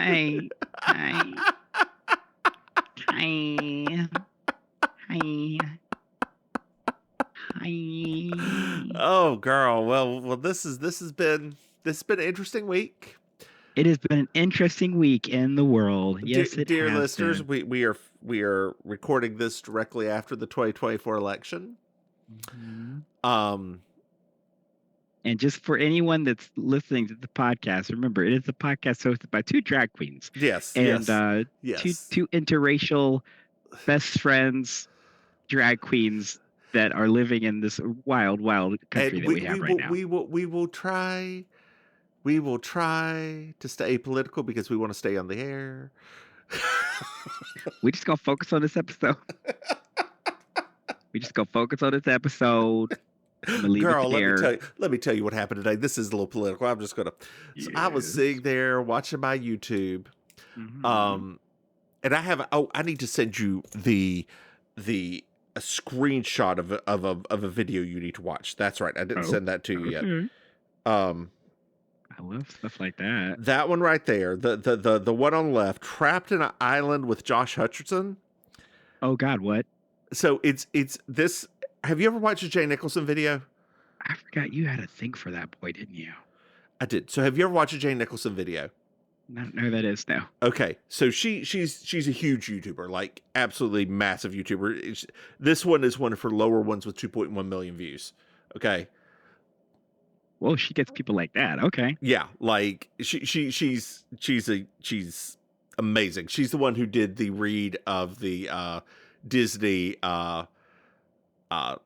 Hi. Hi. Hi. Hi. Hi. Oh, girl. Well. This has been an interesting week. It has been an interesting week in the world. Yes, it Dear has listeners, been. we are recording this directly after the 2024 election. Mhm. Um, And just for anyone that's listening to the podcast, remember it is a podcast hosted by two drag queens yes, and yes, two yes. two interracial best friends drag queens that are living in this wild, wild country And that we have right now. we will try to stay political because we want to stay on the air. We just gonna focus on this episode. We just gonna focus on this episode. I'm gonna leave it Girl, there. let me tell you what happened today. This is a little political. I'm just gonna. So I was Yes. sitting there watching my YouTube, Hmm. um, and I need to send you the a screenshot of a video you need to watch. That's right. I didn't Oh, send that to you yet. okay. Um, I love stuff like that. that one right there, the one on the left, trapped in an island with Josh Hutcherson. Oh God, what? So it's this. Have you ever watched a Jay Nicholson video? I forgot you had a thing for that boy, didn't you? I did. So have you ever watched a Jay Nicholson video? I don't know who that is now. Okay, so she's a huge YouTuber, like absolutely massive YouTuber. This one is one of her lower ones with 2.1 million views. Okay, Well, she gets people like that. Okay. yeah, like she's amazing. She's the one who did the read of the Disney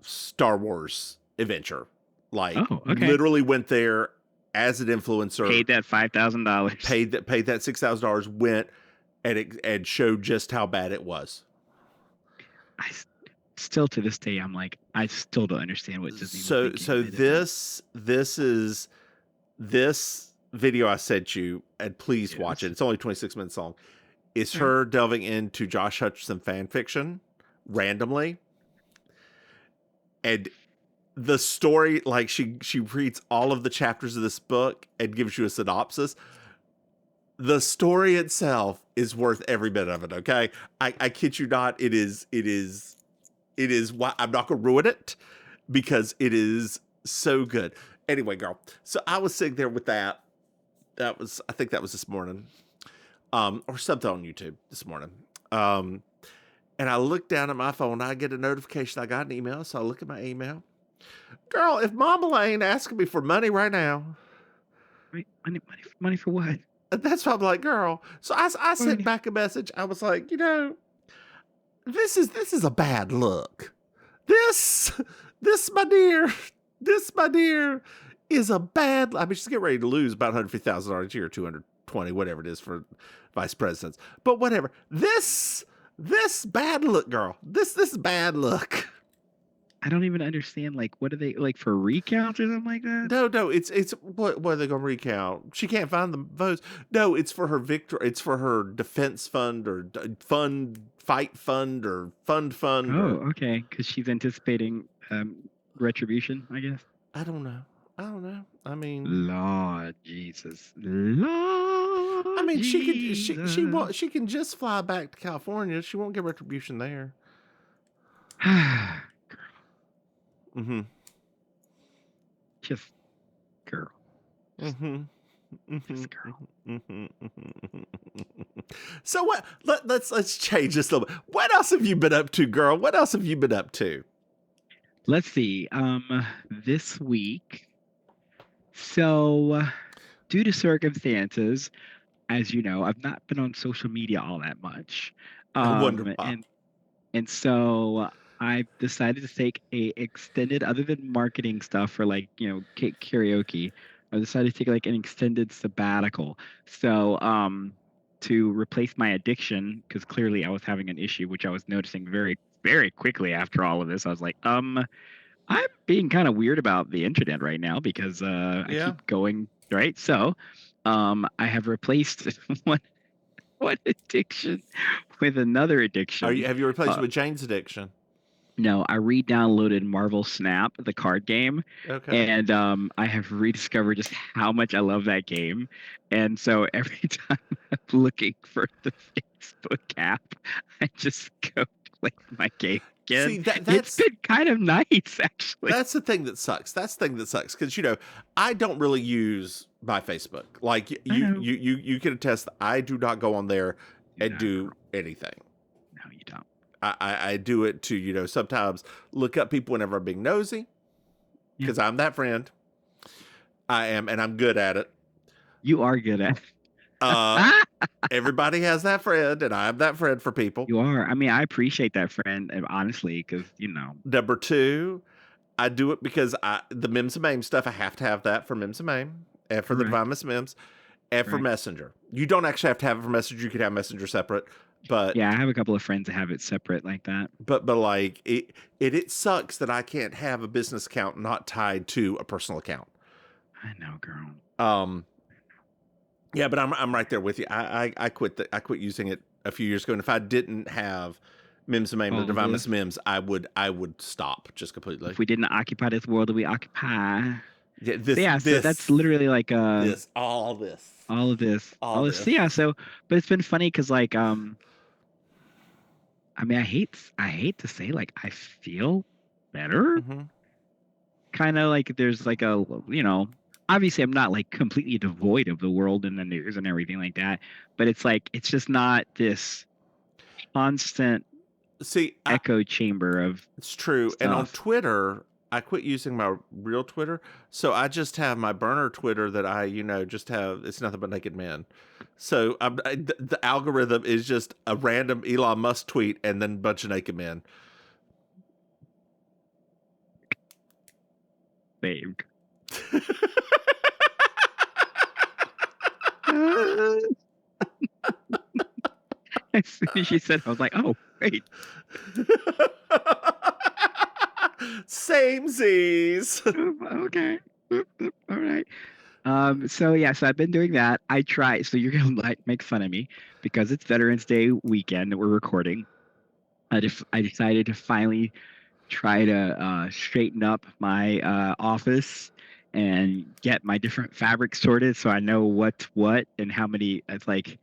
Star Wars adventure. Like Oh, okay. literally went there as an influencer, Paid that $5,000. paid that $6,000, went and showed just how bad it was. I s- Still to this day, I'm like, I still don't understand what Disney was thinking. So They didn't. this video I sent you, and please watch it. Yes. It's only 26 minutes long. It's Okay. her delving into Josh Hutcherson fan fiction randomly, and the story, like she reads all of the chapters of this book and gives you a synopsis. The story itself is worth every bit of it. Okay, I kid you not. It is why I'm not gonna ruin it because it is so good. Anyway, girl. So I was sitting there with that. I think that was this morning. Or something on YouTube this morning. And I look down at my phone, I get a notification I got an email, so I look at my email. Girl, if Mama ain't asking me for money right now, Wait, money for what? that's why I'm like, girl. So I sent Money. back a message. I was like, this is a bad look. This my dear, this my dear is a bad. I mean, she's getting ready to lose about $150,000 a year, 220, whatever it is for vice presidents. But whatever. This bad look, girl. This bad look. I don't even understand. Like, what are they like for recounts or something like that? No. It's what are they gonna recount? She can't find the votes. No, it's for her victory. It's for her defense fund or fight fund or fund Oh, or okay. Because she's anticipating retribution, I guess. I don't know. I mean, Lord Jesus. Lord Jesus. she can just fly back to California. She won't get retribution there. Mm-hmm. Just girl. Mm-hmm. Just girl. So what? Let's change this a little bit. What else have you been up to, girl? What else have you been up to? Let's see. This week. So, due to circumstances, as you know, I've not been on social media all that much. I wonder Um, why. and and so I decided to take a extended, other than marketing stuff for like, karaoke. I decided to take like an extended sabbatical. So, to replace my addiction, because clearly I was having an issue, which I was noticing very, very quickly after all of this. I was like, I'm being kind of weird about the internet right now because I Yeah. keep going, right? So, I have replaced one addiction with another addiction. Have you replaced it Uh, with Jane's addiction? no, I re-downloaded Marvel Snap, the card game, Okay. and I have rediscovered just how much I love that game. And so every time looking for the Facebook app. I just go play my game See, again. that It's that's been kind of nice, actually. that's the thing that sucks. That's the thing that sucks because I don't really use my Facebook. Like I you, know. you can attest. That I do not go on there Do and that, do girl. anything. No, you don't. I do it to sometimes look up people whenever I'm being nosy Yeah, because I'm that friend. I am, and I'm good at it. you are good at. Uh, Everybody has that friend, and I'm that friend for people. You are. I mean, I appreciate that friend, honestly, because Number two, I do it because the Mims and Maim stuff. I have to have that for Mims and Maim and for the correct, Divine Miss Mims and for correct. Messenger. You don't actually have to have it for Messenger. You could have Messenger separate, but Yeah, I have a couple of friends that have it separate like that. like it sucks that I can't have a business account not tied to a personal account. I know, girl. Um, yeah, but I'm right there with you. I quit using it a few years ago, and if I didn't have Mims and Maim, the All of Divine Miss this. Mims, I would stop just completely. If we didn't occupy this world that we occupy. Yeah, So yeah, so that's literally like all this, all of this. all All this. So this. yeah, so but it's been funny because like I mean I hate to say like I feel better. Mm-hmm. Kind of like there's like a obviously I'm not like completely devoid of the world and the news and everything like that, but it's like it's just not this constant See, echo chamber of it's true. And on stuff. Twitter, I quit using my real Twitter, so I just have my burner Twitter that I, just have. It's nothing but naked men. So the algorithm is just a random Elon Musk tweet and then a bunch of naked men. Saved. As soon as she said, I was like, "Oh, great." Same Z's. Okay. All right. So yeah, so I've been doing that. I try. So you're gonna like make fun of me because it's Veterans Day weekend that we're recording. I decided to finally try to straighten up my office and get my different fabrics sorted so I know what's what and how many it's like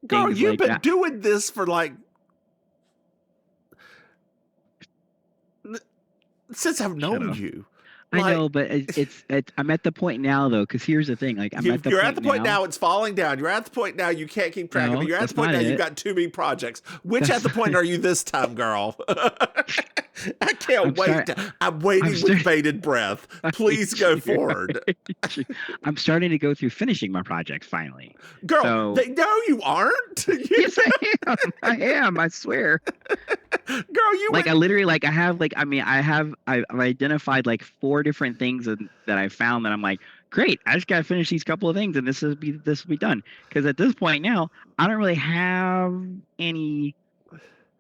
Girl, things you've like been that. doing this for like since I've Shut known up. you. I Like know, but I'm at the point now though, because here's the thing. Like I'm at the you're at point the point now. now it's falling down. You're at the point now you can't keep track of it. No, You're at the that's point not now you've it. got too many projects. Which at That's the point are you this time, girl? I can't I'm wait. start. I'm waiting I'm with bated breath. Please go hate you. forward. I'm starting to go through finishing my projects finally. Girl, So no, you aren't. yes, I am. I am. I swear. Girl, you Like went. I literally like I have like I mean I've identified like 4 different things that I found that I'm like great. I just gotta finish these couple of things and this will be done. Because at this point now I don't really have any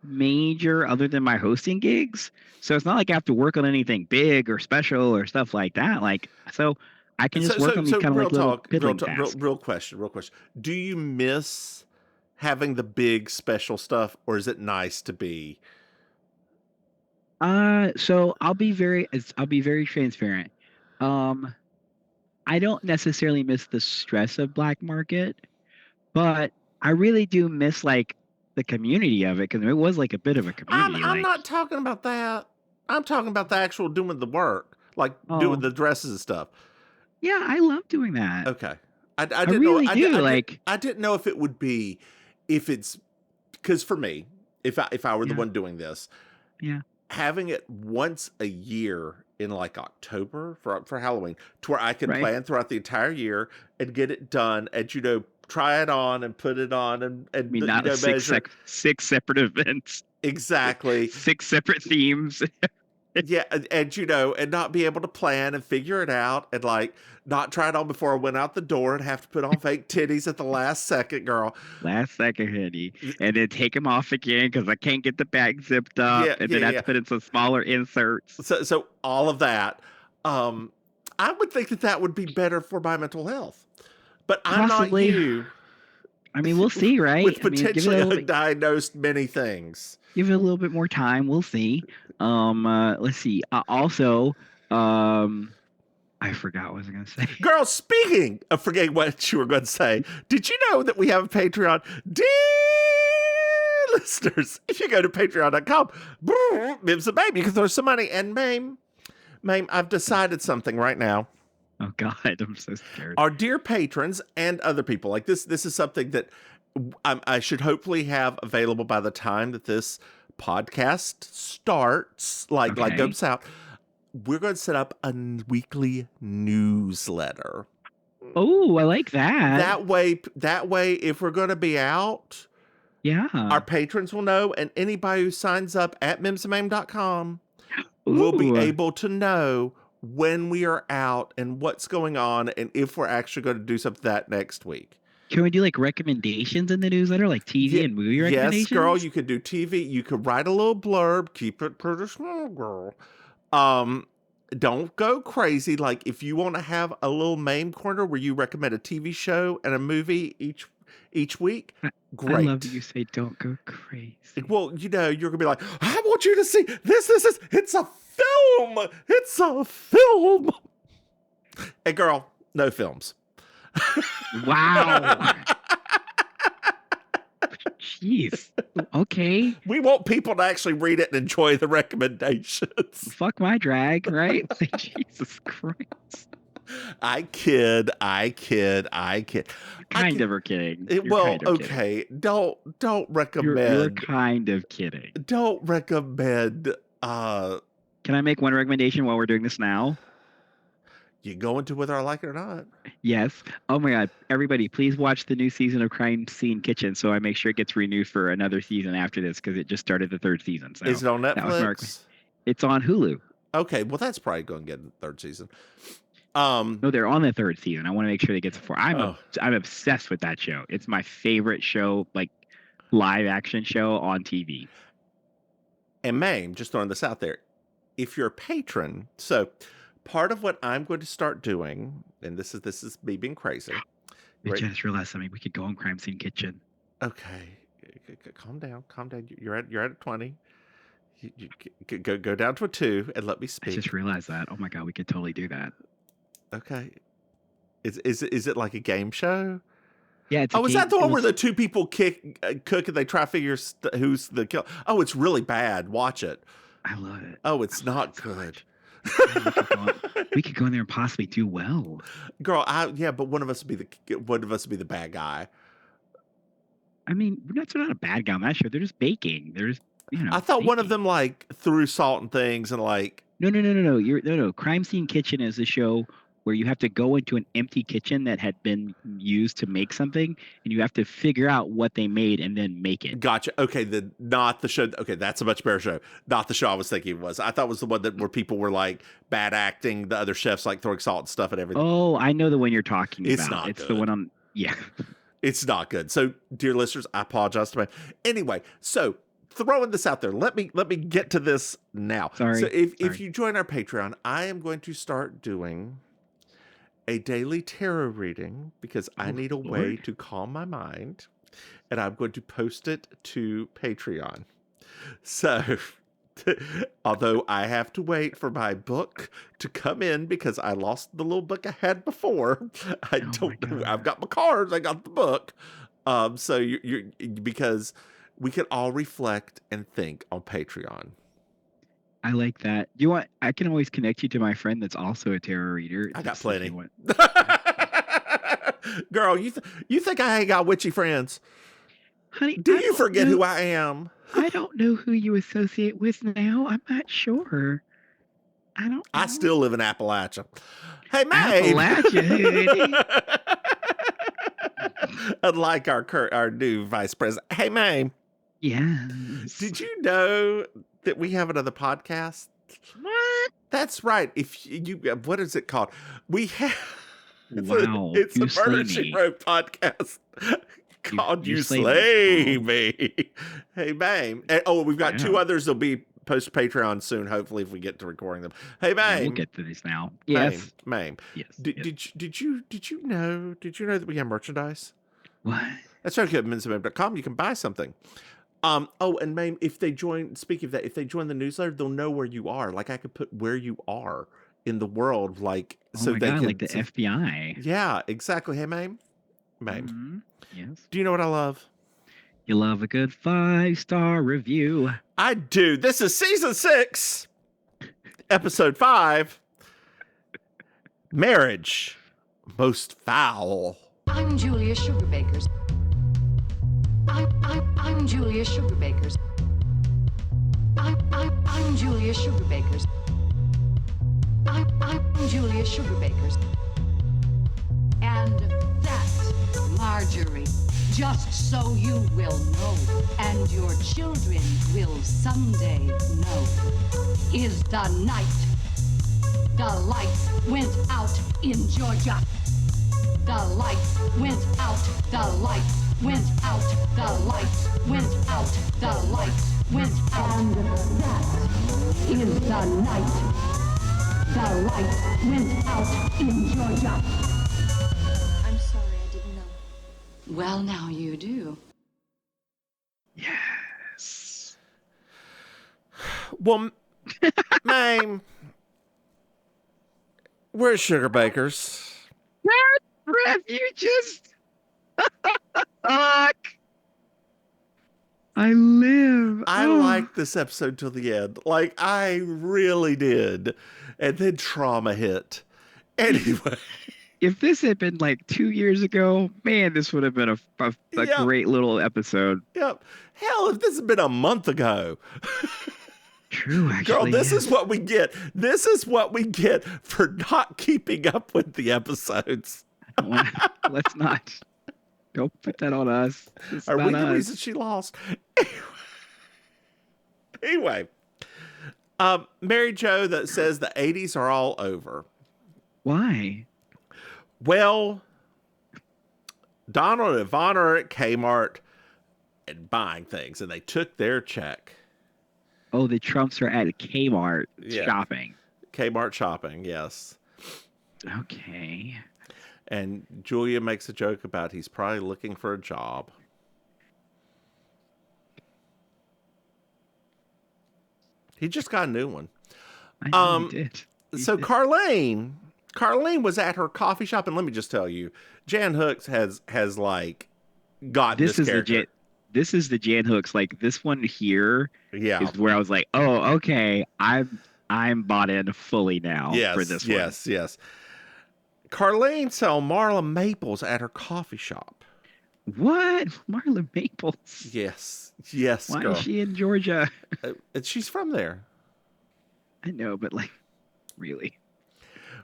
major other than my hosting gigs. So it's not like I have to work on anything big or special or stuff like that. Like so I can just work on these So kind of like real little talk, piddling tasks. real question, real question. Do you miss having the big special stuff, or is it nice to be? So I'll be very transparent. Um, I don't necessarily miss the stress of black market, but I really do miss like the community of it because it was like a bit of a community. I'm Like, not talking about that. I'm talking about the actual doing the work, like doing oh the dresses and stuff. yeah, I love doing that. Okay, I I didn't know. really do. Like, I didn't know if it would be, if it's because for me, if I were the yeah, one doing this, yeah, having it once a year in like October for Halloween, to where I can right. plan throughout the entire year and get it done, and try it on and put it on I and mean, not a measure six separate events, exactly. 6 separate themes. Yeah, and not be able to plan and figure it out, and like not try it on before I went out the door and have to put on fake titties at the last second, girl. Last second hoodie, and then take them off again because I can't get the back zipped up, Yeah, and yeah, then I have yeah. to put in some smaller inserts. So all of that, I would think that would be better for my mental health, but I'm not Possibly. you. I mean, we'll see, right? With I mean, potentially undiagnosed many things. give it a little bit more time. We'll see. Let's see. Also, um, I forgot what I was gonna say. Girl, speaking of forgetting what you were going to say, did you know that we have a Patreon? Dear listeners, if you go to patreon.com, Mims and Maim, you can throw some money. And Maim, I've decided something right now. Oh God, I'm so scared. Our dear patrons and other people, like this is something that I should hopefully have available by the time that this podcast starts, like goes out. We're going to set up a weekly newsletter. Oh, I like that. That way, if we're going to be out, our patrons will know, and anybody who signs up at mimsandmaim.com will be able to know when we are out and what's going on, and if we're actually going to do something that next week. Can we do like recommendations in the newsletter, like TV and movie recommendations? Yes, girl, you could do TV. You could write a little blurb. Keep it pretty small, girl. Don't go crazy. Like, if you want to have a little Maim corner where you recommend a TV show and a movie each week, great. I love that you say don't go crazy. Well, you're gonna be like, I want you to see this. It's a film. It's a film. Hey, girl, no films. Wow. Jeez. Okay. We want people to actually read it and enjoy the recommendations. Fuck my drag, right? Jesus Christ. I kid. Kind of are kidding. Okay. Don't recommend. You're kind of kidding. Don't recommend. Can I make one recommendation while we're doing this now? You go into whether I like it or not. Yes. Oh my God. Everybody, please watch the new season of Crime Scene Kitchen so I make sure it gets renewed for another season after this because it just started the 3rd season. So is it on Netflix? It's on Hulu. Okay. Well, that's probably going to get the 3rd season. No, they're on the 3rd season. I want to make sure they get to 4. I'm obsessed with that show. It's my favorite show, like live action show on TV. And Maim, just throwing this out there, if you're a patron, so part of what I'm going to start doing, and this is me being crazy. I just realized something. We could go on Crime Scene Kitchen. Okay, calm down. You're at 20. You go down to a 2 and let me speak. I just realized that. Oh my God, we could totally do that. Okay, is it like a game show? Yeah. Is that the one where the 2 people cook and they try to figure who's the killer? Oh, it's really bad. Watch it. I love it. Oh, it's not good. We could go in there and possibly do well, girl. But one of us would be the bad guy. I mean, we're not a bad guy on that show. They're just baking. They're just, I thought one of them like threw salt and things and like. No. No. Crime Scene Kitchen is a show where you have to go into an empty kitchen that had been used to make something, and you have to figure out what they made and then make it. Gotcha. Okay, not the show. Okay, that's a much better show. Not the show I was thinking it was. I thought it was the one where people were like bad acting, the other chefs like throwing salt and stuff and everything. Oh, I know the one you're talking about. It's not. It's the one on. Yeah. It's not good. So, dear listeners, I apologize to my. Anyway, so throwing this out there, let me get to this now. Sorry. So if you join our Patreon, I am going to start doing a daily tarot reading because I need a way to calm my mind, and I'm going to post it to Patreon. So, although I have to wait for my book to come in because I lost the little book I had before, I don't know. I've got my cards, I got the book. So you because we can all reflect and think on Patreon. I like that. I can always connect you to my friend that's also a tarot reader. I got plenty. Girl, you think I ain't got witchy friends? Honey, do you forget who I am? I don't know who you associate with now. I'm not sure. I don't know. I still live in Appalachia. Hey, Maim. Appalachia. Unlike our new vice president. Hey, Maim. Yes. Did you know that we have another podcast? What? That's right. If you, what is it called? We have. Wow. It's a Murder She Wrote podcast called You Slay Me. Hey, Maim. And, we've got 2 others that'll be post Patreon soon, hopefully, if we get to recording them. Hey, Maim. We'll get to this now. Yes. Maim. Yes. Did you know that we have merchandise? What? That's right. At MrMahaffey.com, you can buy something. And Maim, if they join the newsletter, they'll know where you are. Like I could put where you are in the world, like, Oh so my they God, like can. the FBI. Yeah, exactly. Hey, Maim. Maim. Hmm. Yes. Do you know what I love? You love a good 5-star review. I do. This is season 6, episode 5. Marriage most foul. I'm Julia Sugarbakers. I'm Julia Sugarbakers. I'm Julia Sugarbakers. I'm Julia Sugarbakers. And that, Marjorie, just so you will know, and your children will someday know, is the night the lights went out in Georgia. The lights went out, the lights went out, the lights went out, the lights went out. And that is the night the lights went out in Georgia. I'm sorry, I didn't know. Well, now you do. Yes. Well, Maim, where's Sugarbakers? Refuges. Fuck. I live. I Oh. liked this episode till the end. Like, I really did. And then trauma hit. Anyway. If this had been like 2 years ago, man, this would have been a Yep. great little episode. Yep. Hell, if this had been a month ago. True, actually. Girl, this yes. is what we get. This is what we get for not keeping up with the episodes. I don't wanna, let's not. Don't put that on us. It's Are not we the us. reason she lost? Anyway. Mary Jo that says the 80s are all over. Why? Well, Donald and Yvonne are at Kmart and buying things, and they took their check. Oh, the Trumps are at Kmart Yeah. shopping. Kmart shopping, yes. Okay. And Julia makes a joke about he's probably looking for a job. He just got a new one. I know he did. So Carlene was at her coffee shop, and let me just tell you, Jan Hooks has like got this is character. This is the Jan Hooks. Like this one here Yeah. is where I was like, oh, okay, I'm bought in fully now for this one. Yes. Carlene saw Marla Maples at her coffee shop. What? Marla Maples? Yes, Why girl. is she in Georgia? And she's from there. I know, but like, really?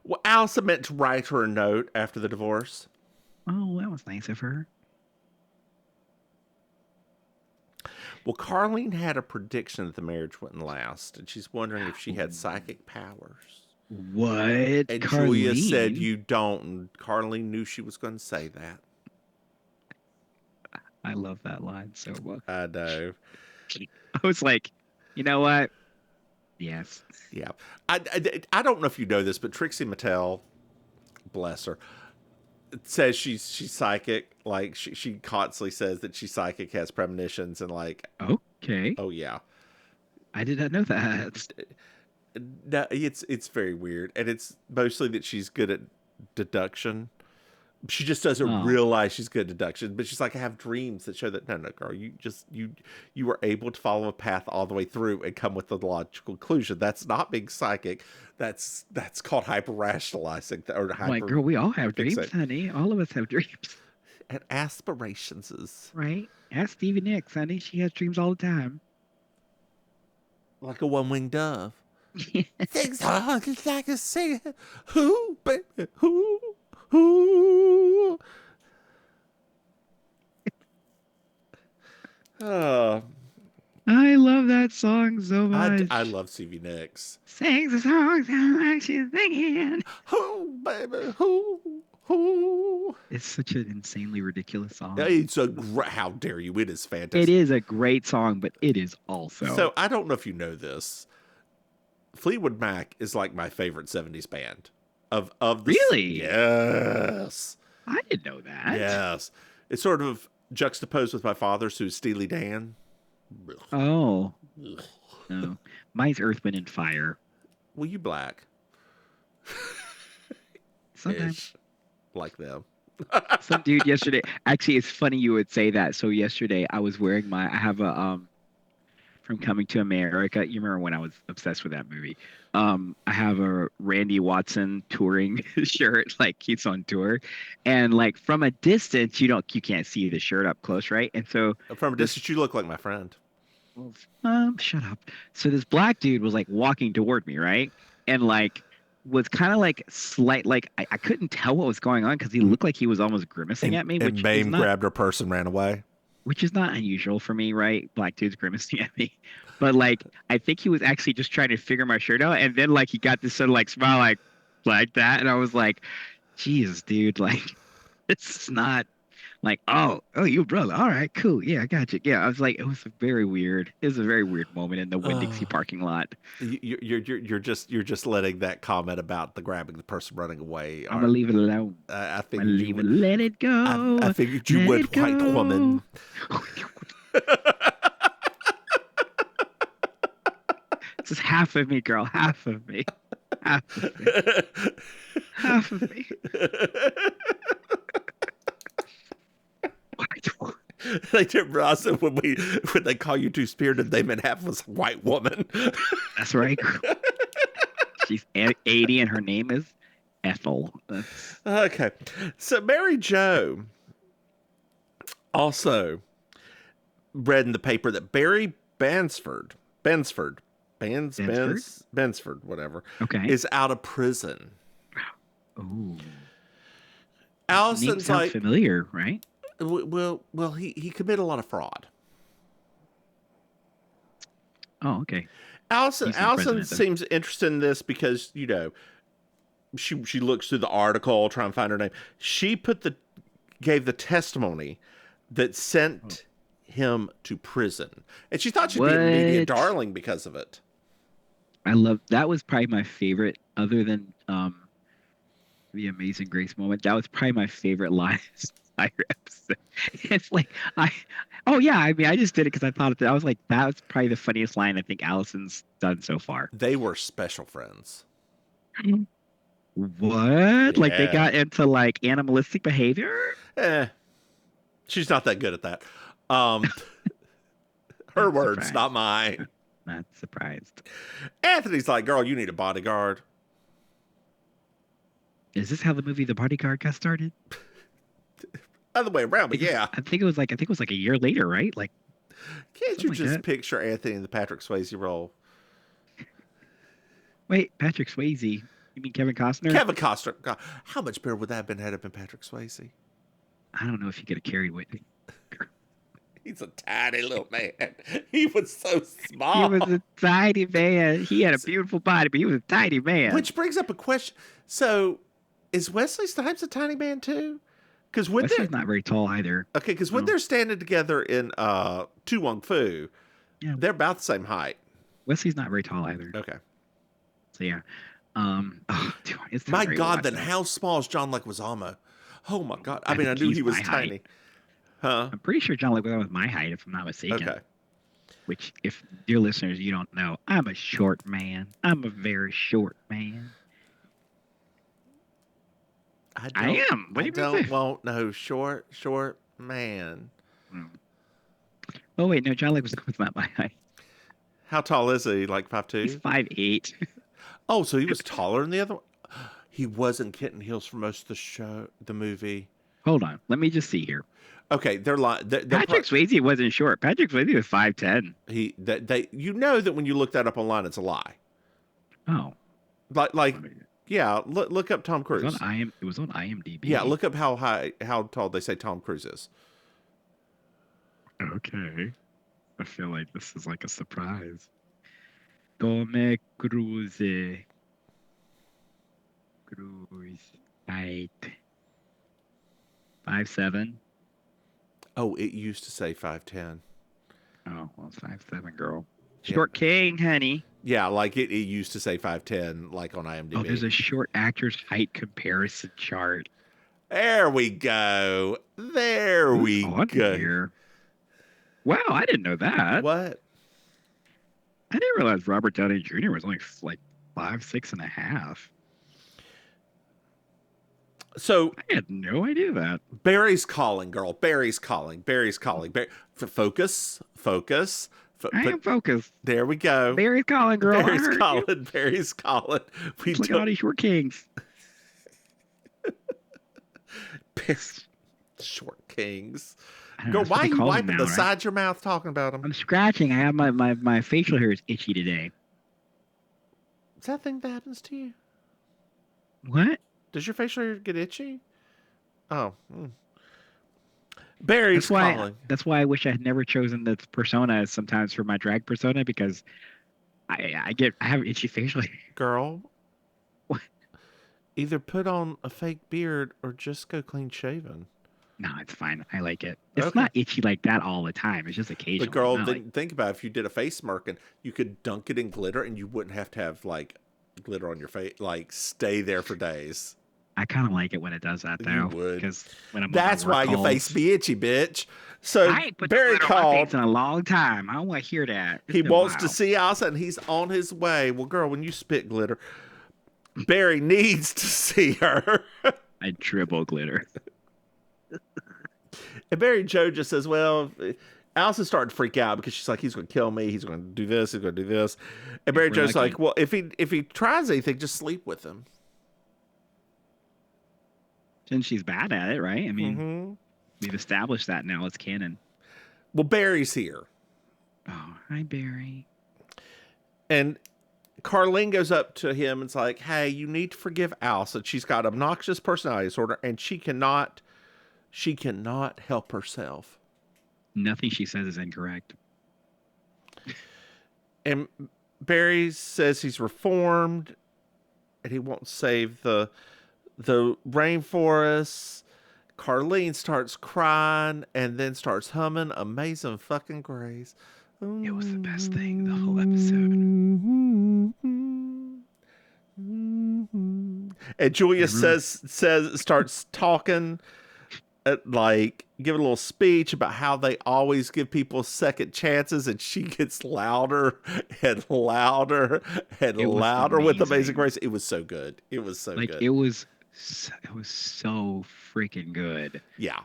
Well, Allison meant to write her a note after the divorce. Oh, that was nice of her. Well, Carlene had a prediction that the marriage wouldn't last, and she's wondering if she had psychic powers. What? And Julia Carlene? said you don't, and Carlene knew she was going to say that. I love that line so much. I know. I was like, you know what? Yes. Yeah. I don't know if you know this, but Trixie Mattel, bless her, says she's psychic. Like, she constantly says that she's psychic, has premonitions, and like, Okay. oh, yeah. I did not know that. No, it's very weird, and it's mostly that she's good at deduction. She just doesn't realize she's good at deduction, but she's like, I have dreams that show that no, girl, you were able to follow a path all the way through and come with the logical conclusion. That's not being psychic. That's called hyper rationalizing or hyper. Like, girl, we all have dreams, fixate. honey. All of us have dreams, And aspirations is right? Ask Stevie Nicks, honey. She has dreams all the time. like a one-winged dove. Things are like a singer. Who, baby, who? I love that song so much. I love Stevie Nicks. Sings the song sound like she's singing. Who, baby, who? It's such an insanely ridiculous song. It's a how dare you? It is fantastic. It is a great song, but it is also. So I don't know if you know this. Fleetwood Mac is like my favorite 70s band. Of the Really? Yes. I didn't know that. Yes. It's sort of juxtaposed with my father's, who's Steely Dan. Oh. No. Mine's Earth, Wind, and Fire. Well, you black. Sometimes. Ish. Like them. Some dude yesterday. Actually, it's funny you would say that. So yesterday I was wearing I have a from Coming to America. You remember when I was obsessed with that movie? I have a Randy Watson touring shirt, like he's on tour, and like from a distance, you can't see the shirt up close, right? And so From a this, distance, you look like my friend. shut up. So this black dude was like walking toward me, right? And like was kind of like like I couldn't tell what was going on because he looked like he was almost grimacing at me, And Maim grabbed her purse and ran away. which is not unusual for me, right? Black dudes grimacing at me. But like I think he was actually just trying to figure my shirt out. And then like he got this sort of like smile like that. And I was like, Jesus, dude, like it's not like, oh, you brother. All right, cool. Yeah, I got you. Yeah. I was like, it was a very weird moment in the Winn-Dixie parking lot. You're just letting that comment about the grabbing the person running away. I'm gonna leave it alone. I I'm figured gonna you leave it. would. Let it go. I figured you Let would, it white go. woman. It's just half of me, girl. Half of me. Half of me. Half of me. They didn't realize that when they call you two spirited, they meant half was white woman. That's right. She's 80 and her name is Ethel. Okay. So Mary Jo also read in the paper that Barry Bansford, whatever, Okay. is out of prison. Ooh. Allison's Name sounds like, familiar, right? well, he committed a lot of fraud. Oh, okay. Allison He's not president, then. seems interested in this because, she looks through the article, trying to find her name. She gave the testimony that sent him to prison. And she thought she'd be a media What? darling because of it. That was probably my favorite, other than the Amazing Grace moment. That was probably my favorite line. Episode. It's like oh yeah, I mean I just did it because I thought I was like, that was probably the funniest line I think Allison's done so far. They were special friends. What? Like they Yeah. got into like animalistic behavior? She's not that good at that. Her words, surprised. not mine. Not surprised. Anthony's like, girl, you need a bodyguard. Is this how the movie The Bodyguard got started? Other way around, but yeah. I think it was like a year later, right? Like, Can't you something like just that. picture Anthony in the Patrick Swayze role? wait, Patrick Swayze. You mean Kevin Costner? Kevin Costner. God, how much better would that have been had it been Patrick Swayze? I don't know if you could have carried Whitney. He's a tiny little man. He was so small. He was a tiny man. He had a beautiful body, but he was a tiny man. Which brings up a question. So, is Wesley Snipes a tiny man too? Because when Wesley's not very tall either. when No. they're standing together in Tu Wong Fu, Yeah. they're about the same height. Wesley's not very tall either. Okay. So yeah. Dude, it's My time to God, rewatch then that. how small is John Leguizamo? Oh my God! I I mean, I think knew he's he was my tiny. height. Huh? I'm pretty sure John Leguizamo was my height, if I'm not mistaken. Okay. Which, if dear listeners, you don't know, I'm a short man. I'm a very short man. I am. What do you mean? Won't know. Short man. Oh wait, no, John Leguizamo was not my height. How tall is he? Like 5'2"? He's 5'8". Oh, so he was taller than the other one? He wasn't Kitten Hills for most of the movie. Hold on, let me just see here. Okay, they're like Patrick Swayze wasn't short. Patrick Swayze was 5'10". you know that when you look that up online, it's a lie. Oh, Like yeah, look up Tom Cruise. it was on IMDb. Yeah, look up how tall they say Tom Cruise is. Okay, I feel like this is like a surprise. Tom Cruise. Height. 5'7". Oh, it used to say 5'10". Oh, well, it's 5'7", girl. Yeah. Short king, honey. Yeah, like it used to say 5'10", like on IMDb. Oh, there's a short actor's height comparison chart. There we go. There we on go. Here. Wow, I didn't know that. What? I didn't realize Robert Downey Jr. was only like 5'6.5". So I had no idea that. Barry's calling, girl. Barry's calling. Barry's calling. Focus. Focus. I am focused. There we go. Barry's calling, girl. I Barry's heard calling. you. Barry's calling. It's like all these short kings. Short kings. I don't know, Girl, that's what why they are you call them wiping now, the right? side of your mouth talking about them? I'm scratching. I have my facial hair is itchy today. Is that a thing that happens to you? What? Does your facial hair get itchy? Oh. Barry's calling. That's why I wish I had never chosen the persona sometimes for my drag persona, because I have itchy facial hair. Girl. What? Either put on a fake beard or just go clean shaven. No, it's fine. I like it. It's Okay. not itchy like that all the time. It's just occasionally. But girl, Not then think about it. If you did a face smirking, you could dunk it in glitter and you wouldn't have to have like glitter on your face, like stay there for days. I kind of like it when it does that, though. You would. Because when I'm That's on my why work your calls, face be itchy, bitch. So I ain't put the Barry glitter on my called. face in a long time. I don't want to hear that. It's He been wants a to while. see Allison and he's on his way. Well, girl, when you spit glitter, Barry needs to see her. I dribble glitter. And Barry Joe just says, well, Allison's starting to freak out because she's like, he's going to kill me. He's going to do this. He's going to do this. And Barry we're Joe's lucky. like, well, if he tries anything, just sleep with him. Since she's bad at it, right? I mean, Mm-hmm. we've established that now. It's canon. Well, Barry's here. Oh, hi, Barry. And Carlene goes up to him and's like, hey, you need to forgive Allison. She's got obnoxious personality disorder and she cannot help herself. Nothing she says is incorrect. And Barry says he's reformed and he won't save the rainforest. Carlene starts crying and then starts humming Amazing Fucking Grace. It was the best thing the whole episode. And Julia starts talking, like giving a little speech about how they always give people second chances, and she gets louder and louder and It was louder with amazing. Amazing Grace. It was so good. It was so Like good. it was so freaking good. Yeah.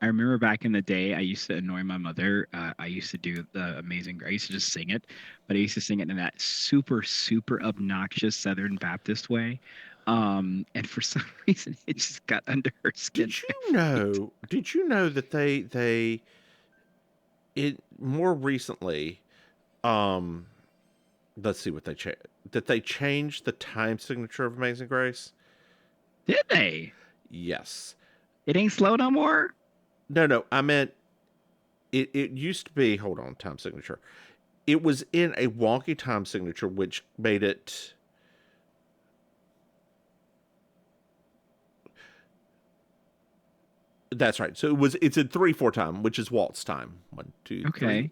I remember back in the day, I used to annoy my mother. I used to do the Amazing Grace. I used to just sing it, but I used to sing it in that super, super obnoxious Southern Baptist way. And for some reason, it just got under her skin. Did you know that they more recently, let's see what they changed the time signature of Amazing Grace? Did they? Yes. It ain't slow no more? No, I meant it used to be, hold on, time signature. It was in a wonky time signature, which made it, that's right. So it's in 3/4 time, which is waltz time. 1, 2, 3. Okay.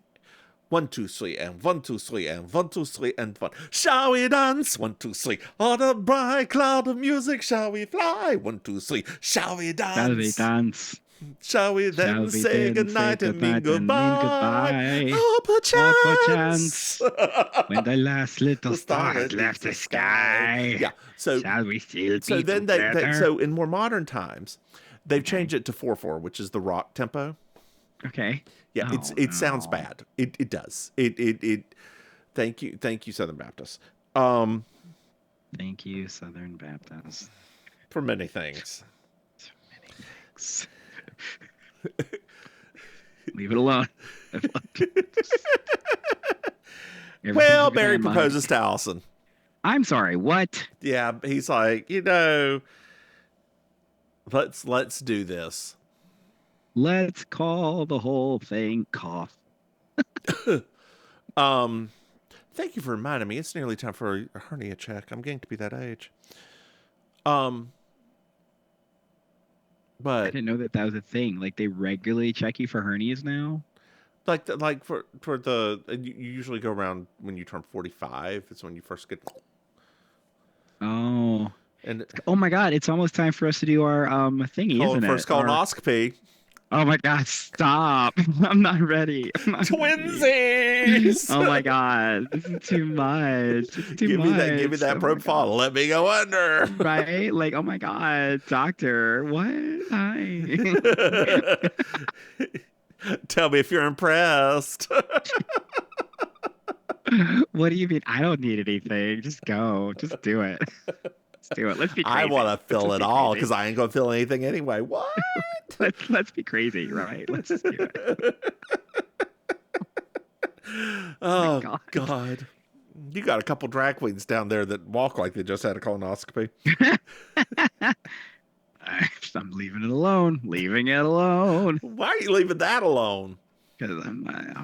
1, 2, 3, and 1, 2, 3, and 1, 2, 3, and 1. Shall we dance? 1, 2, 3. On a bright cloud of music, shall we fly? 1, 2, 3. Shall we dance? Saturday dance. Shall we then Shall we say then goodnight say and mean goodnight and mean goodbye? goodbye? Oh, perchance, perchance. When the last little The star star has left the sky. Yeah. So Shall we still so be then together? so in more modern times, they've changed it to 4/4, which is the rock tempo. Okay. Yeah, Oh, it sounds no. bad. It does. It thank you Southern Baptist. Thank you, Southern Baptist. For many things. So many things. Leave it alone. Well, Barry proposes to Allison. I'm sorry, what? Yeah, he's like, let's do this. Let's call the whole thing cough. Thank you for reminding me. It's nearly time for a hernia check. I'm getting to be that age. I But didn't know that was a thing. Like, they regularly check you for hernias now? like for the you usually go around when you turn 45. It's when you first get. Oh. And Oh my God, it's almost time for us to do our thingy, isn't it? first Our- colonoscopy. Oh my God, stop. I'm not ready. I'm not ready. Twinsies. Oh my God, this is too much. It's too Give me that. Give me much. that Oh my propofol. God. Let me go under. Right? Like, oh my God, doctor, what? Hi. Tell me if you're impressed. What do you mean? I don't need anything. Just go. Just do it. Let's do it. Let's be I crazy. want to Let's feel just it be all crazy. because I ain't gonna feel anything anyway. What? Let's be crazy, right? Let's just do it. Oh my Oh God. God. You got a couple drag queens down there that walk like they just had a colonoscopy. I'm leaving it alone. Leaving it alone. Why are you leaving that alone? Because I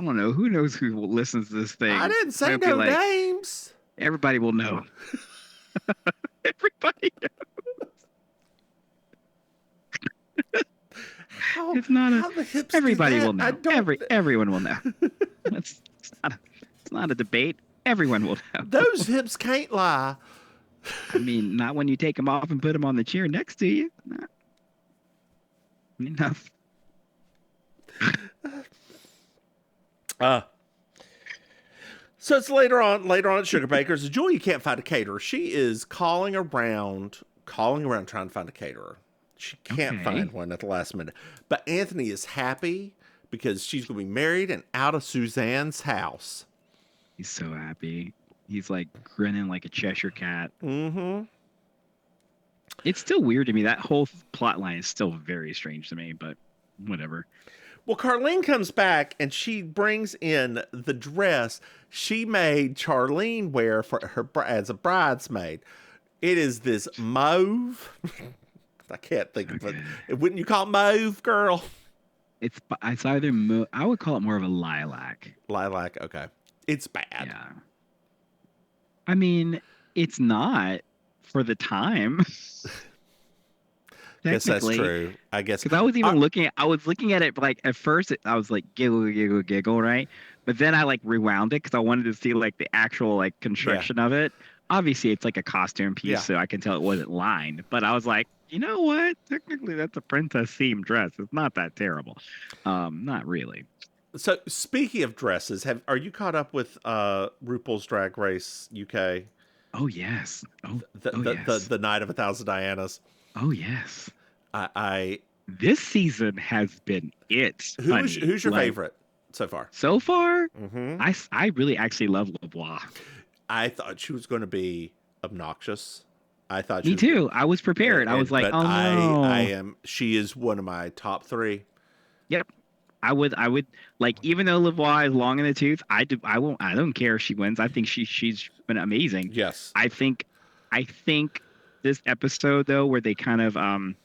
don't know. Who knows who listens to this thing? I didn't say Might be no like, names. everybody will know. Everybody. How, It's not a. how the hips do Everybody that? will know. I don't. Everyone will know. It's not a debate. Everyone will know. Those hips can't lie. I mean, not when you take them off and put them on the chair next to you. Not enough. So it's later on at Sugar Baker's. Julia can't find a caterer. She is calling around trying to find a caterer. She can't Okay. find one at the last minute. But Anthony is happy because she's going to be married and out of Suzanne's house. He's so happy. He's like grinning like a Cheshire cat. Mm-hmm. It's still weird to me. That whole plot line is still very strange to me, but whatever. Well, Carlene comes back and she brings in the dress she made Charlene wear for her as a bridesmaid. It is this mauve. I can't think of Okay. it. Wouldn't you call it mauve, girl? It's either I would call it more of a lilac. Lilac. Okay. It's bad. Yeah. I mean, it's not for the time. Guess that's Technically. true. I guess. Because I was even I was looking at it like at first I was like giggle, giggle, giggle, right? But then I like rewound it because I wanted to see like the actual like construction of it. Obviously, it's like a costume piece, Yeah. so I can tell it wasn't lined. But I was like, you know what? Technically, that's a princess themed dress. It's not that terrible. Not really. So speaking of dresses, are you caught up with RuPaul's Drag Race UK? Oh yes. Oh, The the Night of 1,000 Dianas. oh yes. I This season has been it. who's honey. your Like, favorite so far? so far? Mm-hmm. I really actually love LeBlanc. I thought she was going to be obnoxious. I thought Me she was, too. I was prepared. I was like, but oh no. I am. She is one of my top 3. Yep. I would like, even though LeBlanc is long in the tooth, I don't care if she wins. I think she's been amazing. Yes. I think this episode though, where they kind of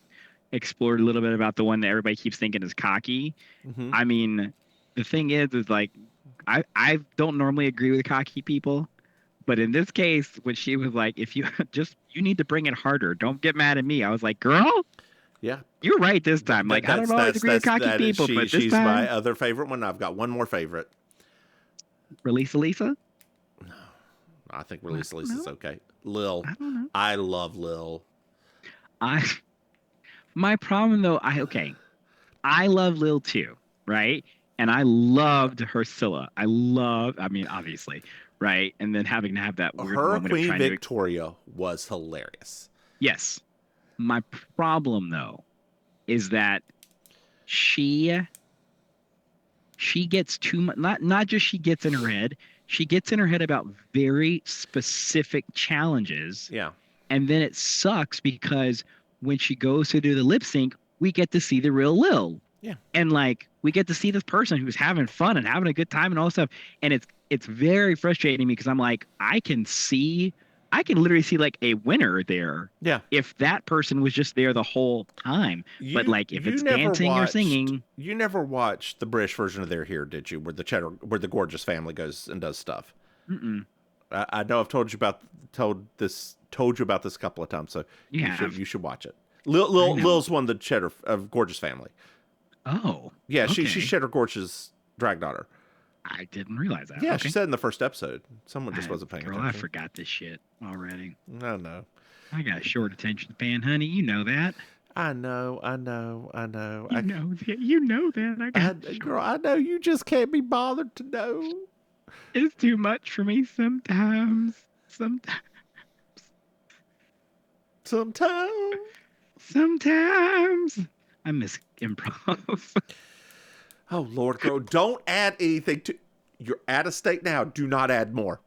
explored a little bit about the one that everybody keeps thinking is cocky. Mm-hmm. I mean, the thing is like I don't normally agree with cocky people, but in this case, when she was like, if you you need to bring it harder, don't get mad at me. I was like, girl, Yeah. you're right this time. Like, I don't always agree with cocky people, but this she's time, my other favorite one. I've got one more favorite. release Elisa. I think Release don't Lisa's know. okay. Lil. I don't know. I love Lil. My problem though, I love Lil too, right? And I loved her Scylla. I mean, obviously, right? And then having to have that weird Her moment of Queen trying Victoria was hilarious. Yes. My problem though is that she gets too much, not just she gets in her head, she gets in her head about very specific challenges. Yeah. And then it sucks because when she goes to do the lip sync, we get to see the real Lil. Yeah. And like we get to see this person who's having fun and having a good time and all this stuff. And it's very frustrating me because I'm like, I can literally see like a winner there. Yeah. If that person was just there the whole time. But like if it's dancing or singing. You never watched the British version of They're Here, did you? Where the gorgeous family goes and does stuff. Mm-mm. I know I've told you about this a couple of times, so you should watch it. Lil's won the Cheddar of Gorgeous Family. Oh. Yeah, okay. she's Cheddar Gorge's drag daughter. I didn't realize that. Yeah, Okay. she said in the first episode. Someone just wasn't paying Girl, attention. I forgot this shit already. No. I got a short attention span, honey. You know that. I know. You know that. Girl, I know you just can't be bothered to know. It's too much for me sometimes. Sometimes. Sometimes. I miss improv. Oh Lord, girl, don't add anything to. You're at a state now. Do not add more.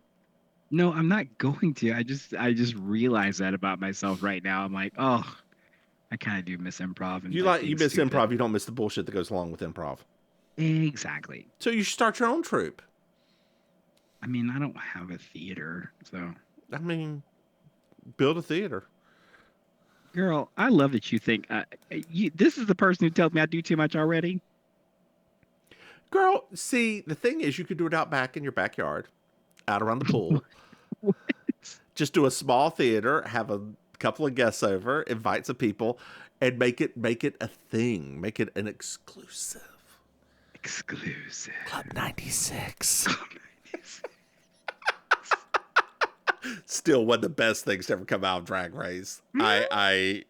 No, I'm not going to. I just realized that about myself right now. I'm like, oh, I kind of do miss improv and like You being miss stupid. improv. You don't miss the bullshit that goes along with improv. Exactly. So you should start your own troupe. I mean, I don't have a theater, so. I mean, build a theater. Girl, I love that you think this is the person who tells me I do too much already. Girl, see, the thing is, you could do it out back in your backyard, out around the pool. What? Just do a small theater, have a couple of guests over, invite some people, and make it a thing. Make it an exclusive. Exclusive. Club 96. Still one of the best things to ever come out of Drag Race. I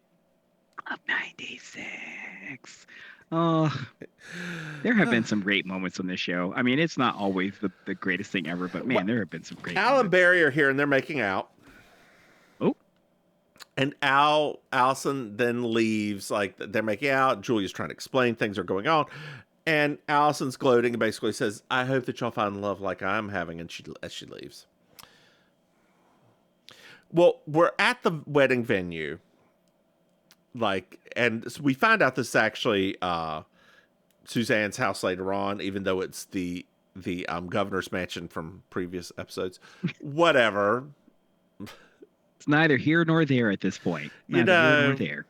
Club 96. Oh, there have been some great moments on this show. I mean, it's not always the greatest thing ever, but man, there have been some great Al and moments. Barry are here and they're making out. Oh. And Allison then leaves, like they're making out. Julia's trying to explain things are going on. And Allison's gloating and basically says, I hope that y'all find love like I'm having, and as she leaves. Well, we're at the wedding venue. And so we find out this is actually Suzanne's house later on, even though it's the governor's mansion from previous episodes. Whatever. It's neither here nor there at this point. Neither here nor there.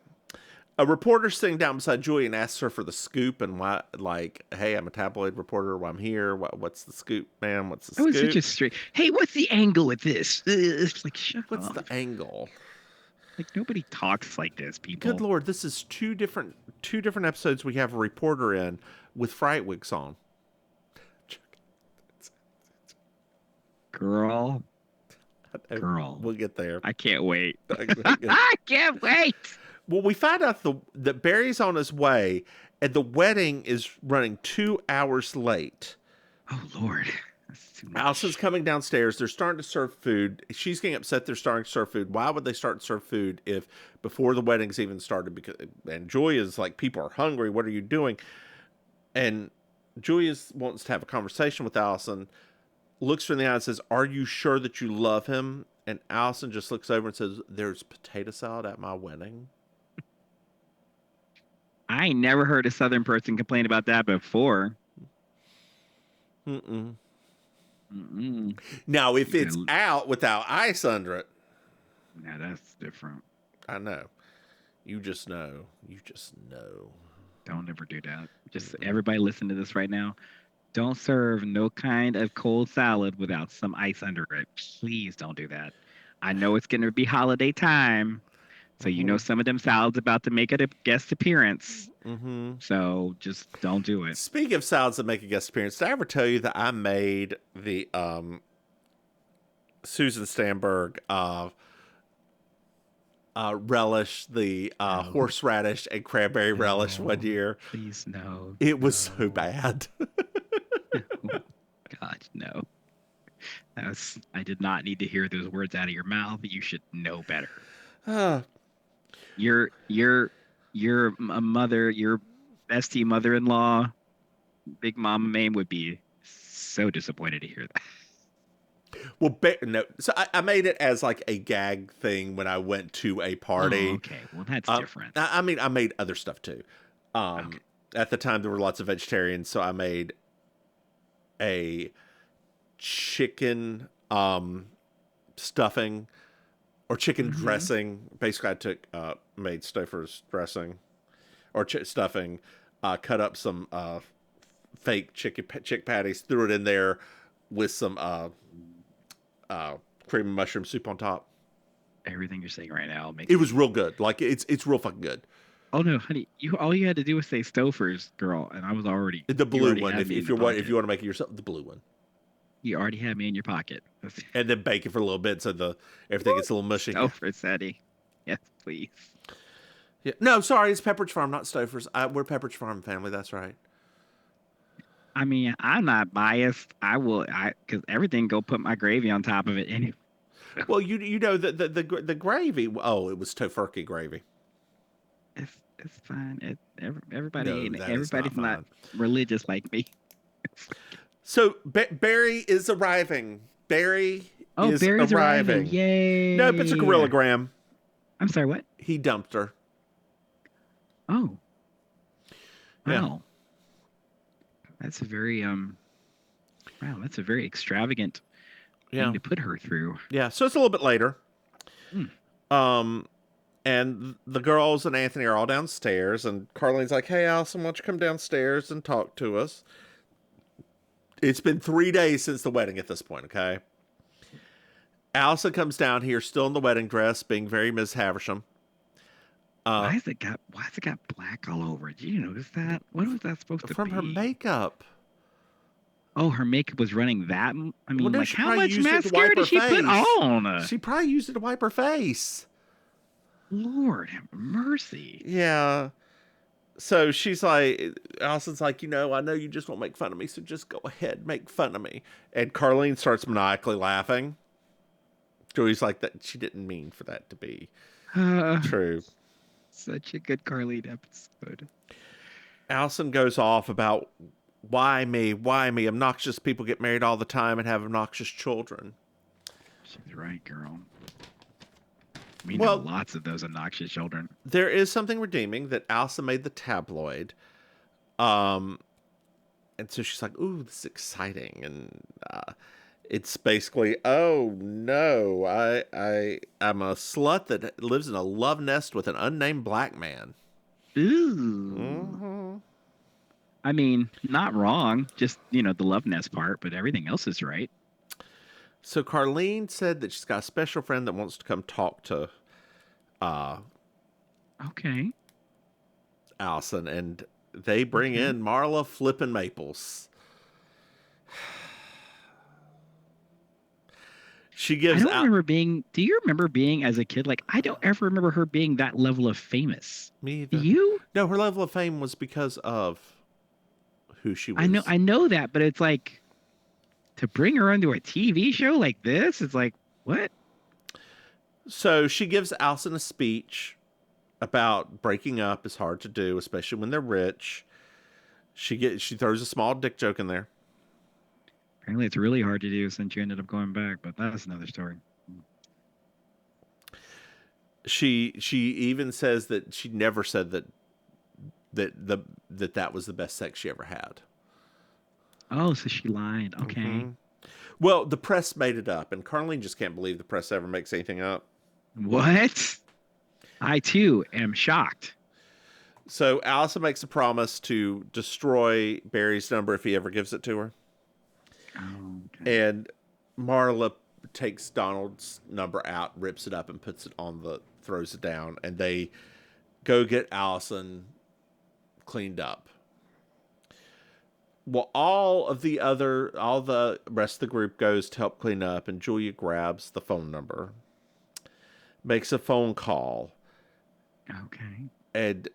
A reporter's sitting down beside Julia and asks her for the scoop and why, like, hey, I'm a tabloid reporter. Why I'm here? What's the scoop, man? What's the scoop? That was such a straight. Hey, what's the angle with this? It's like, shut What's up. the angle? Like, nobody talks like this, people. Good Lord, this is two different episodes we have a reporter in with fright wigs on. Girl. We'll get there. I can't wait. I can't wait. Well, we find out that Barry's on his way, and the wedding is running 2 hours late. Oh, Lord. That's too much. Allison's coming downstairs. They're starting to serve food. She's getting upset they're starting to serve food. Why would they start to serve food if before the wedding's even started? And Julia's like, people are hungry. What are you doing? And Julia wants to have a conversation with Allison, looks her in the eye and says, are you sure that you love him? And Allison just looks over and says, there's potato salad at my wedding. I ain't never heard a Southern person complain about that before. Mm-mm. Mm-mm. Now, if it's out without ice under it. Now, that's different. I know. You just know. You just know. Don't ever do that. Just everybody listen to this right now. Don't serve no kind of cold salad without some ice under it. Please don't do that. I know it's going to be holiday time. So you know some of them salads about to make a guest appearance. Mm-hmm. So just don't do it. Speaking of salads that make a guest appearance, did I ever tell you that I made the Susan Stamberg relish, the horseradish and cranberry relish one year? Please no. It was so bad. God, no. I did not need to hear those words out of your mouth. You should know better. Your mother, your bestie mother-in-law, Big Mama Maim would be so disappointed to hear that. Well, no. So I made it as like a gag thing when I went to a party. Oh, okay, well that's different. I mean, I made other stuff too. Okay. At the time, there were lots of vegetarians, so I made a chicken stuffing or chicken dressing. Basically, I took made Stouffer's dressing or stuffing, cut up some fake chick patties, threw it in there with some cream and mushroom soup on top. Everything you're saying right now makes it was real good. Like it's real fucking good. Oh no, honey! All you had to do was say Stouffer's, girl, and I was already the blue one. If you want to make it yourself, the blue one. You already had me in your pocket. And then bake it for a little bit so everything gets a little mushy. Stouffer's, Eddie. Yes, please. Yeah. No, sorry, it's Pepperidge Farm, not Stouffer's. We're Pepperidge Farm family. That's right. I mean, I'm not biased. Because everything go put my gravy on top of it anyway. Well, you know the gravy. Oh, it was tofurkey gravy. It's fine. No, that is not Everybody's not fine. religious like me. So Barry is arriving. Barry Oh, is Barry's arriving! arriving. Yay! Nope, it's a gorillagram. I'm sorry. What? He dumped her. Oh, Yeah. wow. That's a very Wow, that's a very extravagant Yeah. thing to put her through. Yeah. So it's a little bit later. Hmm. And the girls and Anthony are all downstairs, and Carlene's like, "Hey, Allison, why don't you come downstairs and talk to us?" It's been 3 days since the wedding at this point, okay? Allison comes down here, still in the wedding dress, being very Miss Havisham. Why has it got black all over it? Did you notice that? What was that supposed to From be? her makeup. Oh, her makeup was running that. I mean, Well, no, like she how probably much used it to mascara wipe did her she put face. on? She probably used it to wipe her face. Lord have mercy. Yeah. So she's like, Allison's like, I know you just won't make fun of me, so just go ahead, make fun of me. And Carlene starts maniacally laughing. Joey's like, that she didn't mean for that to be true. Such a good Carlene episode. Allison goes off about why me? Obnoxious people get married all the time and have obnoxious children. She's right, girl. We Well, know lots of those obnoxious children. There is something redeeming that Allison made the tabloid. And so she's like, ooh, this is exciting. And it's basically, oh no, I'm a slut that lives in a love nest with an unnamed black man. Ooh. Mm-hmm. I mean, not wrong. Just, the love nest part, but everything else is right. So Carlene said that she's got a special friend that wants to come talk to Okay. Allison, and they bring in Marla Flippin' Maples. She gives I don't remember being. Do you remember being as a kid? Like, I don't ever remember her being that level of famous. Me either. Do you? No, her level of fame was because of who she was. I know that, but it's like to bring her onto a TV show like this. It's like what? So she gives Allison a speech about breaking up is hard to do, especially when they're rich. She throws a small dick joke in there. Apparently, it's really hard to do since you ended up going back, but that's another story. She even says that she never said that was the best sex she ever had. Oh, so she lied. Okay. Mm-hmm. Well, the press made it up, and Carlene just can't believe the press ever makes anything up. What? I too am shocked. So Allison makes a promise to destroy Barry's number if he ever gives it to her. Oh, okay. And Marla takes Donald's number out, rips it up, and throws it down, and they go get Allison cleaned up. Well, all the rest of the group goes to help clean up, and Julia grabs the phone number, makes a phone call, Okay. and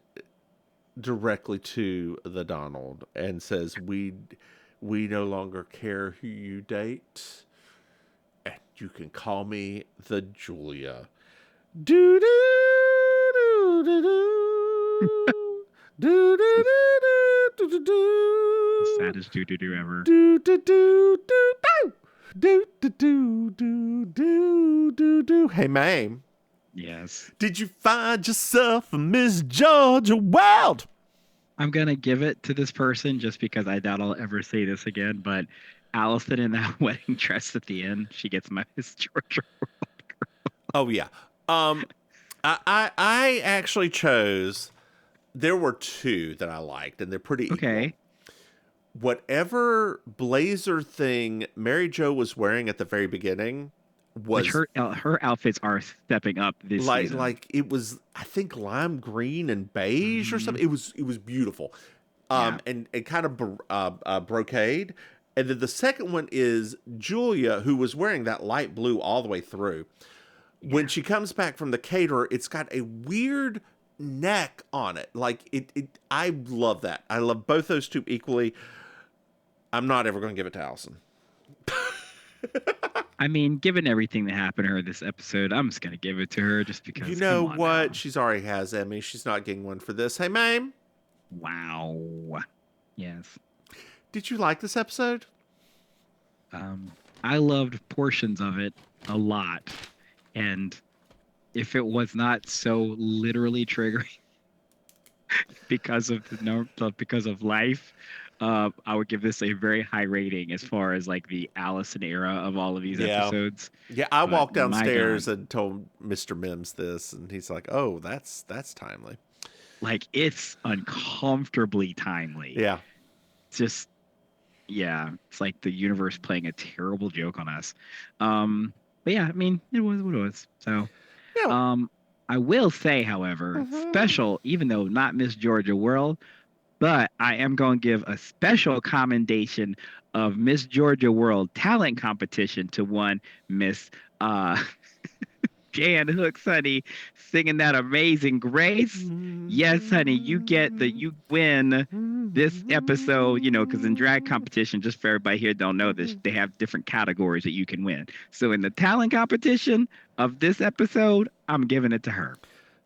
directly to the Donald, and says, we no longer care who you date, and you can call me the Julia. Do do do do do do do do do do. Saddest doo-doo-doo ever. Do do do do do do do do do do do. Hey, Maim. Yes. Did you find yourself a Miss Georgia Wild? I'm going to give it to this person just because I doubt I'll ever say this again, but Allison in that wedding dress at the end, she gets my Miss Georgia. Oh, yeah. I actually chose, there were two that I liked, and they're pretty equal. Okay. Whatever blazer thing Mary Jo was wearing at the very beginning was... Which her outfits are stepping up this season. Like it was, I think, lime green and beige or something. It was beautiful. And kind of brocade. And then the second one is Julia, who was wearing that light blue all the way through. When she comes back from the caterer, it's got a weird neck on it. Like I love that. I love both those two equally. I'm not ever going to give it to Allison. I mean, given everything that happened to her this episode, I'm just gonna give it to her just because. You know come on what? now. She's already has Emmy. She's not getting one for this. Hey, Maim, Wow. Yes. did you like this episode? I loved portions of it a lot, and if it was not so literally triggering because of because of life, I would give this a very high rating as far as like the Allison era of all of these Yeah. episodes. Yeah, I But walked my downstairs God. and told Mr. Mims this, and he's like, "Oh, that's timely." Like it's uncomfortably timely. Yeah. Just yeah, it's like the universe playing a terrible joke on us. But yeah, I mean, it was what it was. So, Yeah. I will say, however, Mhm. special, even though not Miss Georgia World, but I am going to give a special commendation of Miss Georgia World talent competition to one Miss uh Jan Hooks, honey, singing that Amazing Grace. Yes, honey, you win this episode, because in drag competition, just for everybody here don't know this, they have different categories that you can win. So in the talent competition of this episode, I'm giving it to her.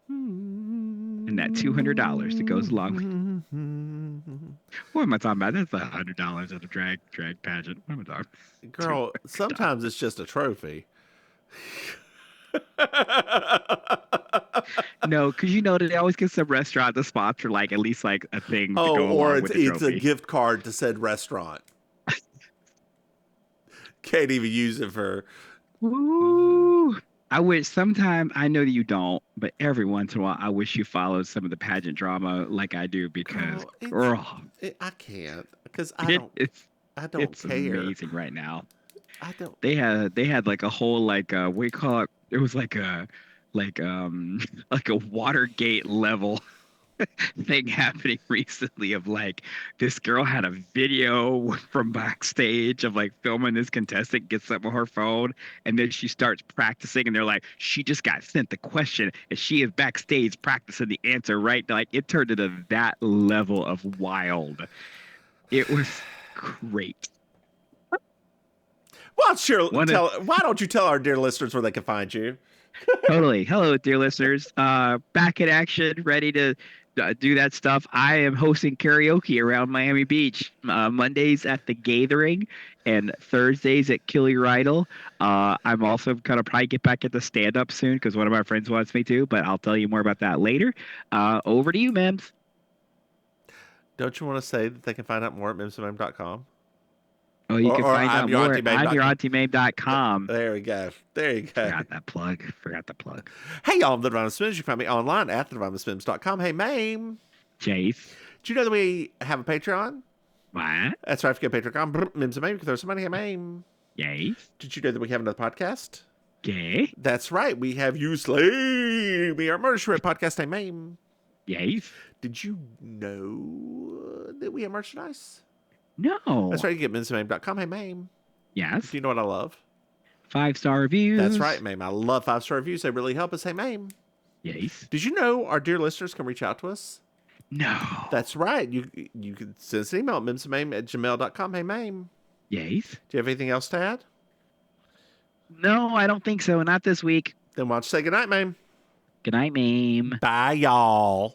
And that $200 that goes along with what am I talking about? That's $100 at a drag pageant. What am I talking about? Girl, sometimes it's just a trophy. No, because you know that they always get some restaurant to sponsor like at least like a thing to Oh, go or along it's with the it's a trophy. gift card to said restaurant. Can't even use it for. Ooh. I wish sometime I know that you don't, but every once in a while I wish you followed some of the pageant drama like I do because girl, I can't because I don't it's care. amazing right now. I don't. They had like a whole like what do you call it? It was like a like like a Watergate level thing happening recently of like this girl had a video from backstage of like filming this contestant gets up on her phone and then she starts practicing and they're like she just got sent the question and she is backstage practicing the answer right like it turned into that level of wild. It was great. Well, sure. One of Why don't you tell our dear listeners where they can find you? Totally. Hello, dear listeners. Back in action, ready to do that stuff. I am hosting karaoke around Miami Beach. Mondays at the Gathering and Thursdays at Killy Rydell. I'm also gonna probably get back into stand up soon because one of my friends wants me to, but I'll tell you more about that later. Over to you, Mims. Don't you want to say that they can find out more at MimsMaim.com? Oh, you can Or find I'm out your more Auntie Maim on dot your com. AuntieMaim.com. There we go. There you go. Forgot that plug. Forgot the plug. Hey, y'all, I'm the Divine Smims. You can find me online at thedivinesmims.com. Hey, Maim. Chase. Do you know that we have a Patreon? What? That's right. If you go to Patreon.com, Mims and Maim, you can throw some money. Hey, Maim. Yay. Did you know that we have another podcast? Yay. That's right. We have You Slay Me, our Murder She Wrote podcast. Hey, Maim. Yay. Did you know that we have merchandise? No. That's right. You can get MimsandMaim.com. Hey, Maim. Yes. Do you know what I love? 5-star reviews. That's right, Maim. I love 5-star reviews. They really help us. Hey, Maim. Yes. Did you know our dear listeners can reach out to us? No. That's right. You can send us an email at mimsandmaim@gmail.com. Hey, Maim. Yes. Do you have anything else to add? No, I don't think so. Not this week. Then why don't you say goodnight, Maim? Good night, Mame. Bye, y'all.